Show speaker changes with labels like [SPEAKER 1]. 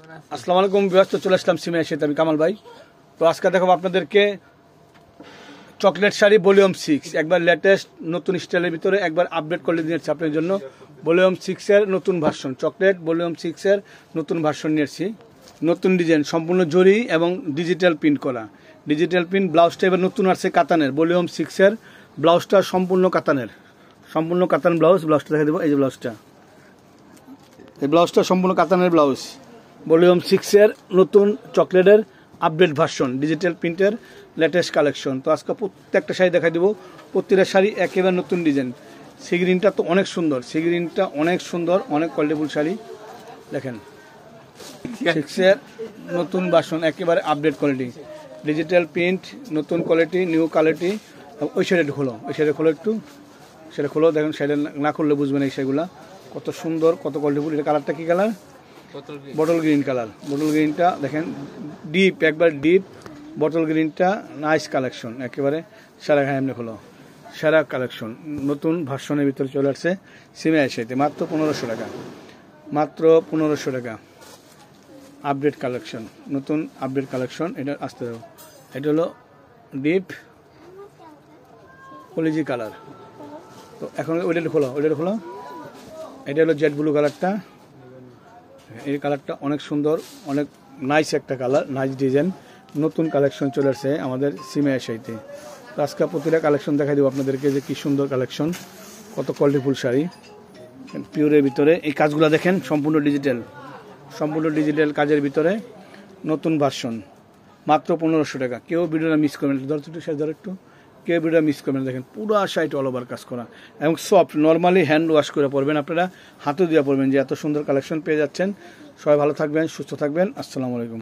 [SPEAKER 1] আসসালামু আলাইকুম ভিউয়ার্স, তো চলে আসলাম সিমে এসে আমি কামাল ভাই। তো আজকে দেখাবো আপনাদেরকে চকলেট শাড়ি ভলিউম 6, একবার লেটেস্ট নতুন স্টাইলের ভিতরে একবার আপডেট করে দিয়েছি আপনাদের জন্য। ভলিউম 6 এর নতুন ভার্সন, চকলেট ভলিউম 6 এর নতুন ভার্সন নিয়েছি। নতুন ডিজাইন, সম্পূর্ণ জরি এবং ডিজিটাল প্রিন্ট করা। ডিজিটাল প্রিন্ট ব্লাউজটা এবার নতুন আসছে কাতানের। ভলিউম 6 এর ব্লাউজটা সম্পূর্ণ কাতানের, সম্পূর্ণ কাতান ব্লাউজ। ব্লাউজটা দেখে দেবো, এই যে ব্লাউজটা, এই ব্লাউজটা সম্পূর্ণ কাতানের ব্লাউজ। ভলিউম 6 এর নতুন চকলেটের আপডেট ভার্সন, ডিজিটাল প্রিন্টের লেটেস্ট কালেকশন। তো আজকে প্রত্যেকটা শাড়ি দেখাই দেবো, প্রত্যেকটা শাড়ি একেবারে নতুন ডিজাইন। সি গ্রিনটা তো অনেক সুন্দর, সি গ্রিনটা অনেক সুন্দর, অনেক কোয়ালিটিফুল শাড়ি। দেখেন 6 এর নতুন ভার্সন, একেবারে আপডেট কোয়ালিটি, ডিজিটাল প্রিন্ট, নতুন কোয়ালিটি, নিউ কোয়ালিটি। ওই শাড়িটা খোলো, ওই শাড়িটা খোলো একটু, সেটা খোলো। দেখেন শাড়িটা না করলে বুঝবেন এই শাড়িগুলো কত সুন্দর, কত কোয়ালিটিফুল। এটা কালারটা কী colour? Bottle green colour. Bottle গ্রিনটা দেখেন ডিপ, একবার ডিপ বটল গ্রিনটা, নাইস কালেকশন একেবারে। সারা এমনি হলো সারা কালেকশন, নতুন ভার্সনের ভিতরে চলে আসছে সিমে এসেতে। মাত্র 1500 টাকা, মাত্র 1500 টাকা। আপডেট কালেকশন, নতুন আপডেট কালেকশন। এটা আসতে দেবো, এটা হলো ডিপ কলিজি কালার। তো এখন ওইটা খোলো, ওইটা খোলো। এটা হলো জেড ব্লু কালারটা। এই কালারটা অনেক সুন্দর, অনেক নাইস একটা কালার, নাইস ডিজাইন। নতুন কালেকশন চলে আসছে আমাদের সিমে এসেতে। তো আজকে প্রতিটা কালেকশন দেখাই দেবো আপনাদেরকে যে কি সুন্দর কালেকশন, কত কোয়ালিটিফুল শাড়ি পিওরের ভিতরে। এই কাজগুলো দেখেন সম্পূর্ণ ডিজিটাল, সম্পূর্ণ ডিজিটাল কাজের ভিতরে নতুন ভার্সন। মাত্র 1500 টাকা। কেউ ভিডিওটা মিস করবেন, ধর একটু, কেউ ভিডিও মিস করবেন। দেখেন পুরো শাড়িটা অল ওভার কাজ করা এবং সফট, নর্মালি হ্যান্ড ওয়াশ করে পরবেন আপনারা, হাতে দিয়ে পরবেন। যে এত সুন্দর কালেকশন পেয়ে যাচ্ছেন। সবাই ভালো থাকবেন, সুস্থ থাকবেন। আসসালামু আলাইকুম।